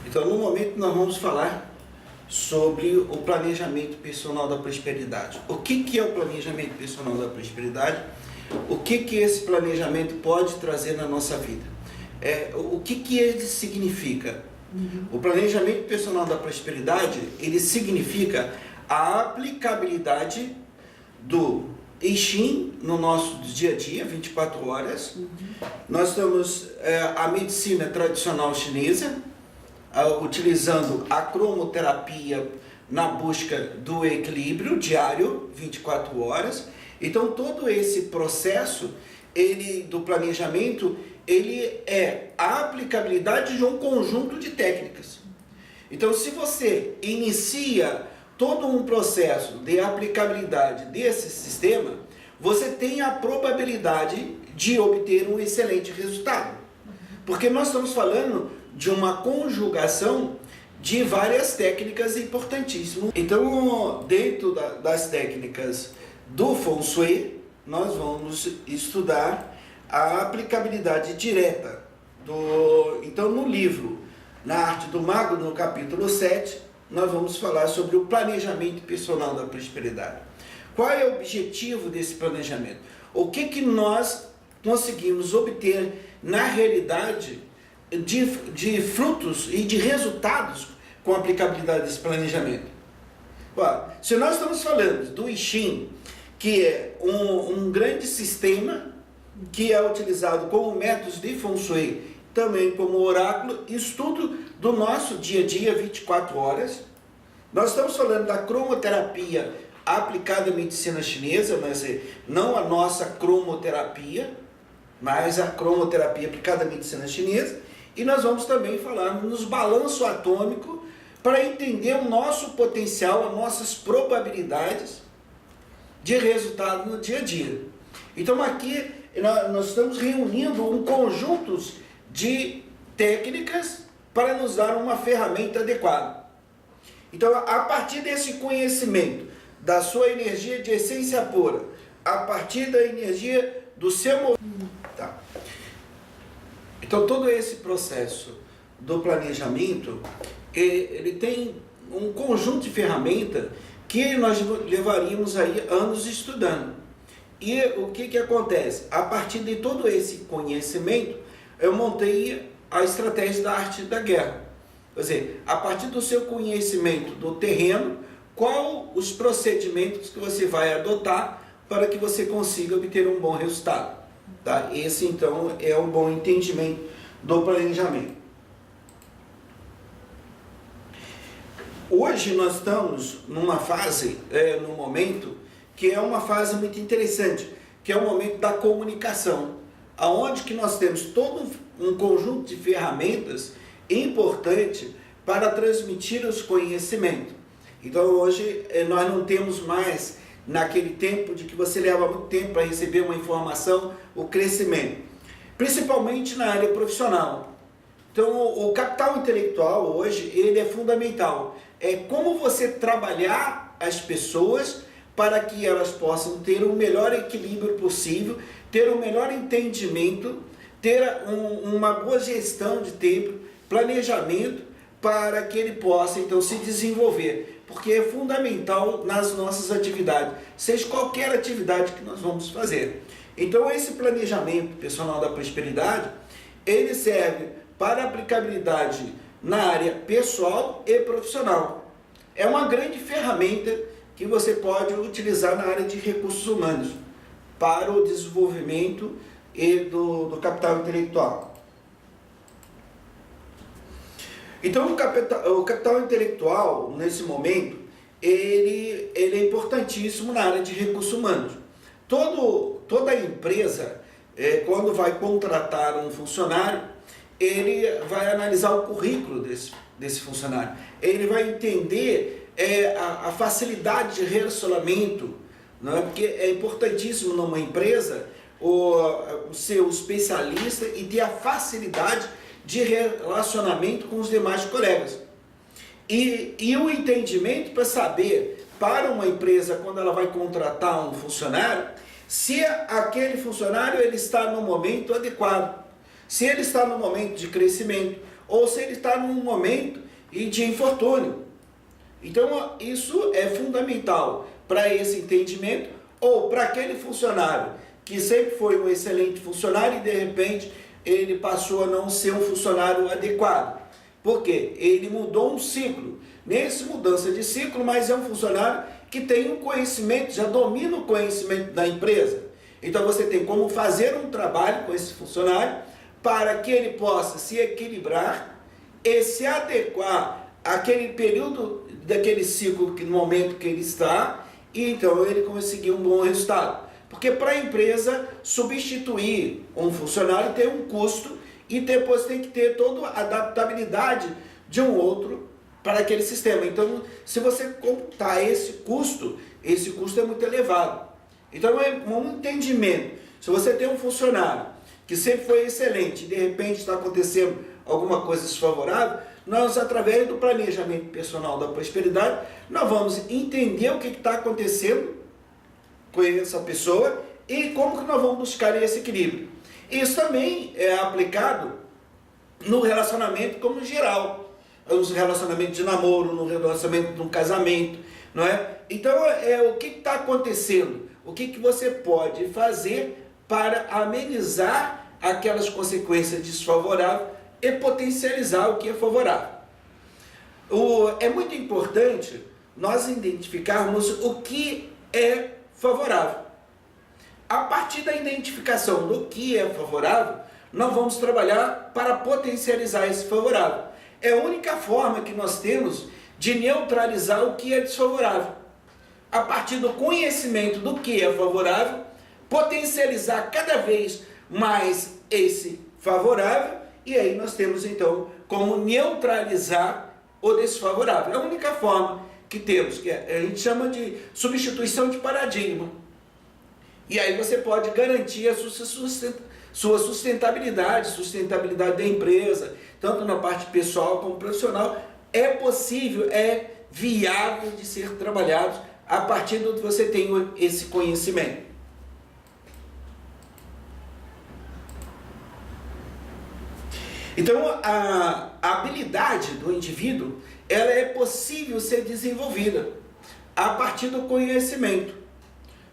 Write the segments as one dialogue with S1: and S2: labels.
S1: Então, no momento, nós vamos falar sobre o planejamento pessoal da prosperidade. O que é o planejamento pessoal da prosperidade? O que esse planejamento pode trazer na nossa vida? O que ele significa? O planejamento pessoal da prosperidade, ele significa a aplicabilidade do I Ching no nosso dia a dia, 24 horas. Nós temos a medicina tradicional chinesa, utilizando a cromoterapia na busca do equilíbrio diário, 24 horas. Então, todo esse processo do planejamento, ele é a aplicabilidade de um conjunto de técnicas. Então, se você inicia todo um processo de aplicabilidade desse sistema, você tem a probabilidade de obter um excelente resultado. Porque nós estamos falando de uma conjugação de várias técnicas importantíssimas. Então, dentro das técnicas do Feng Shui, nós vamos estudar a aplicabilidade direta. Então, no livro Na Arte do Mago, no capítulo 7, nós vamos falar sobre o planejamento pessoal da prosperidade. Qual é o objetivo desse planejamento? O que nós conseguimos obter na realidade de frutos e de resultados com a aplicabilidade desse planejamento? Se nós estamos falando do I Ching, que é um grande sistema que é utilizado como métodos de Feng Shui, também como oráculo, estudo do nosso dia a dia, 24 horas. Nós estamos falando da cromoterapia aplicada à medicina chinesa, mas não a nossa cromoterapia, mas a cromoterapia aplicada à medicina chinesa. E nós vamos também falar nos balanço atômico para entender o nosso potencial, as nossas probabilidades de resultado no dia a dia. Então aqui nós estamos reunindo um conjunto de técnicas para nos dar uma ferramenta adequada. Então, a partir desse conhecimento da sua energia de essência pura, a partir da energia do seu movimento, Então, todo esse processo do planejamento, ele tem um conjunto de ferramentas que nós levaríamos aí anos estudando. E o que acontece? A partir de todo esse conhecimento, eu montei a estratégia da arte da guerra. Quer dizer, a partir do seu conhecimento do terreno, qual os procedimentos que você vai adotar para que você consiga obter um bom resultado. Tá? Esse, então, é um bom entendimento do planejamento. Hoje nós estamos numa fase, num momento, que é uma fase muito interessante, que é o momento da comunicação, aonde que nós temos todo um conjunto de ferramentas importante para transmitir os conhecimentos. Então hoje nós não temos mais naquele tempo de que você leva muito tempo para receber uma informação, o crescimento, principalmente na área profissional. Então o capital intelectual hoje ele é fundamental. É como você trabalhar as pessoas para que elas possam ter o melhor equilíbrio possível, ter o melhor entendimento, ter uma boa gestão de tempo, planejamento, para que ele possa então se desenvolver, porque é fundamental nas nossas atividades, seja qualquer atividade que nós vamos fazer. Então esse planejamento pessoal da prosperidade, ele serve para aplicabilidade na área pessoal e profissional. É uma grande ferramenta que você pode utilizar na área de recursos humanos para o desenvolvimento e do capital intelectual. Então o capital intelectual, nesse momento, ele é importantíssimo na área de recursos humanos. Toda empresa, quando vai contratar um funcionário, ele vai analisar o currículo desse funcionário. Ele vai entender a facilidade de relacionamento, não é? Porque é importantíssimo numa empresa ser o especialista e ter a facilidade de relacionamento com os demais colegas. E o entendimento para saber, para uma empresa, quando ela vai contratar um funcionário, se aquele funcionário ele está no momento adequado, se ele está no momento de crescimento, ou se ele está num momento de infortúnio. Então, isso é fundamental para esse entendimento, ou para aquele funcionário que sempre foi um excelente funcionário e de repente ele passou a não ser um funcionário adequado. Por quê? Ele mudou um ciclo. Nessa mudança de ciclo, mas é um funcionário que tem um conhecimento, já domina o conhecimento da empresa. Então você tem como fazer um trabalho com esse funcionário para que ele possa se equilibrar e se adequar àquele período daquele ciclo, que no momento que ele está, e então ele conseguir um bom resultado. Porque para a empresa substituir um funcionário tem um custo e depois tem que ter toda a adaptabilidade de um outro para aquele sistema. Então, se você computar esse custo é muito elevado. Então, é um entendimento. Se você tem um funcionário que sempre foi excelente e de repente está acontecendo alguma coisa desfavorável, nós, através do planejamento pessoal da prosperidade, nós vamos entender o que está acontecendo com essa pessoa e como que nós vamos buscar esse equilíbrio. Isso também é aplicado no relacionamento como geral, nos relacionamentos de namoro, no relacionamento de um casamento, não é? Então, o que está acontecendo? O que você pode fazer para amenizar aquelas consequências desfavoráveis e potencializar o que é favorável? É muito importante nós identificarmos o que é favorável. A partir da identificação do que é favorável, nós vamos trabalhar para potencializar esse favorável. É a única forma que nós temos de neutralizar o que é desfavorável. A partir do conhecimento do que é favorável, potencializar cada vez mais esse favorável, e aí nós temos então como neutralizar o desfavorável. É a única forma que temos, que a gente chama de substituição de paradigma. E aí você pode garantir a sua sustentabilidade da empresa, tanto na parte pessoal como profissional. É possível, é viável de ser trabalhado a partir do que você tem esse conhecimento. Então, a habilidade do indivíduo, ela é possível ser desenvolvida a partir do conhecimento,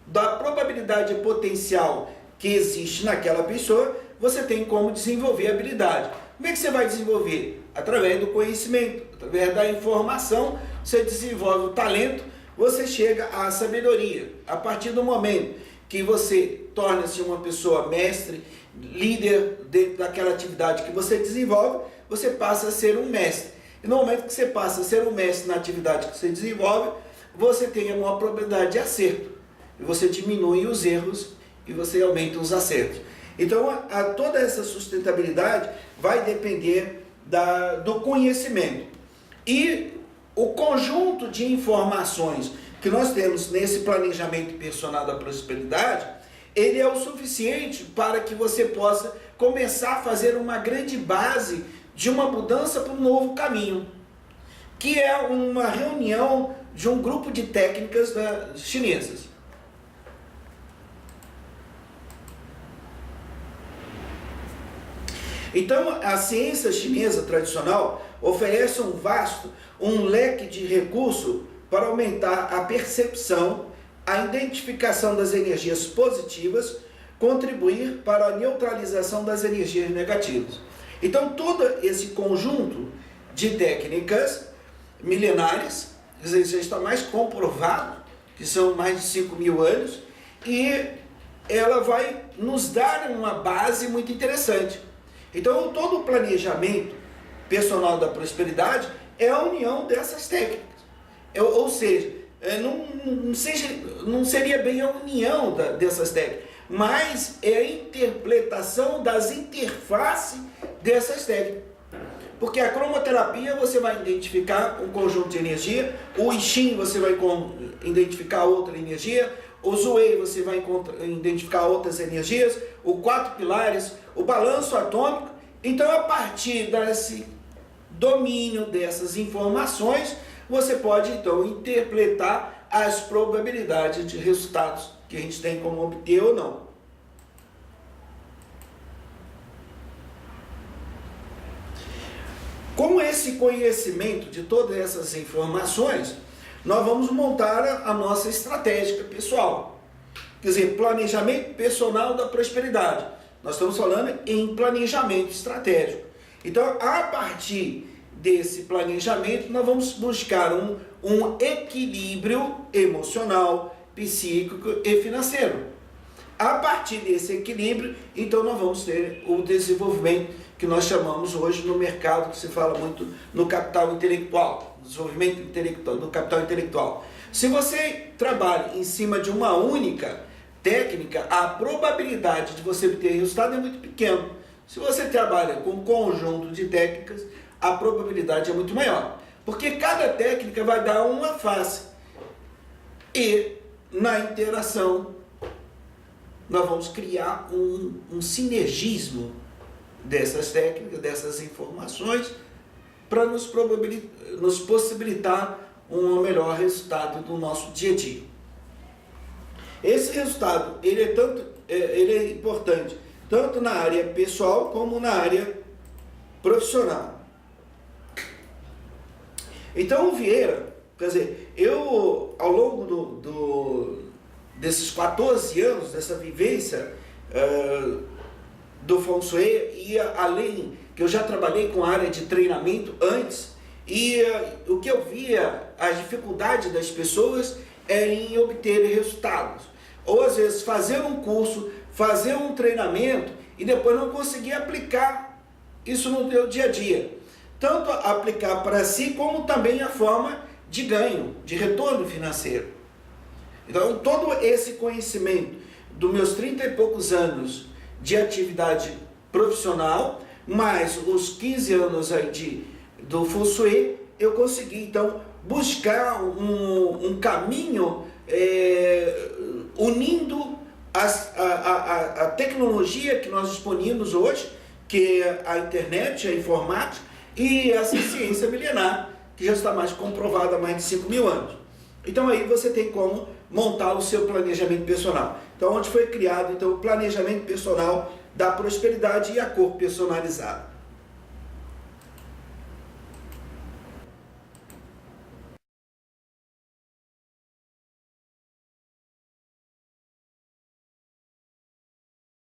S1: da probabilidade potencial que existe naquela pessoa. Você tem como desenvolver a habilidade. Como é que você vai desenvolver? Através do conhecimento, através da informação, você desenvolve o talento, você chega à sabedoria. A partir do momento que você torna-se uma pessoa mestre, líder dentro daquela atividade que você desenvolve, você passa a ser um mestre. E no momento que você passa a ser um mestre na atividade que você desenvolve, você tem uma probabilidade de acerto. E você diminui os erros e você aumenta os acertos. Então, toda essa sustentabilidade vai depender do conhecimento. E o conjunto de informações que nós temos nesse planejamento pessoal da prosperidade, ele é o suficiente para que você possa começar a fazer uma grande base de uma mudança para um novo caminho, que é uma reunião de um grupo de técnicas chinesas. Então, a ciência chinesa tradicional oferece um leque de recursos para aumentar a percepção, a identificação das energias positivas, contribuir para a neutralização das energias negativas. Então, todo esse conjunto de técnicas milenares, já está mais comprovado, que são mais de 5.000 anos, e ela vai nos dar uma base muito interessante. Então, todo o planejamento pessoal da prosperidade é a união dessas técnicas. Ou seja, não seria bem a união dessas técnicas, mas é a interpretação das interfaces dessas técnicas. Porque a cromoterapia você vai identificar um conjunto de energia, o I Ching você vai identificar outra energia, o Zhuei você vai identificar outras energias, o 4 pilares, o balanço atômico. Então, a partir desse domínio dessas informações, você pode então interpretar as probabilidades de resultados que a gente tem como obter ou não. esse conhecimento de todas essas informações, nós vamos montar a nossa estratégia pessoal. Quer dizer, planejamento personal da prosperidade. Nós estamos falando em planejamento estratégico. Então, a partir desse planejamento, nós vamos buscar um equilíbrio emocional, psíquico e financeiro. A partir desse equilíbrio, então nós vamos ter o desenvolvimento que nós chamamos hoje no mercado, que se fala muito no capital intelectual, desenvolvimento intelectual, do capital intelectual. Se você trabalha em cima de uma única técnica, a probabilidade de você obter resultado é muito pequena. Se você trabalha com um conjunto de técnicas, a probabilidade é muito maior, porque cada técnica vai dar uma face e na interação nós vamos criar um sinergismo dessas técnicas, dessas informações, para nos possibilitar um melhor resultado do nosso dia a dia. Esse resultado ele é importante tanto na área pessoal como na área profissional. Então o Vieira, quer dizer, eu ao longo desses 14 anos, dessa vivência do Feng Shui, e além que eu já trabalhei com a área de treinamento antes, e o que eu via, a dificuldade das pessoas é em obter resultados. Ou às vezes fazer um curso, fazer um treinamento e depois não conseguir aplicar isso no seu dia a dia. Tanto aplicar para si, como também a forma de ganho, de retorno financeiro. Então, todo esse conhecimento dos meus 30 e poucos anos de atividade profissional, mais os 15 anos aí do Feng Shui, eu consegui, então, buscar um caminho unindo a tecnologia que nós disponemos hoje, que é a internet, a informática, e essa ciência milenar, que já está mais comprovada há mais de 5.000 anos. Então aí você tem como montar o seu planejamento personal. Então onde foi criado então, o planejamento personal da prosperidade e a cor personalizada.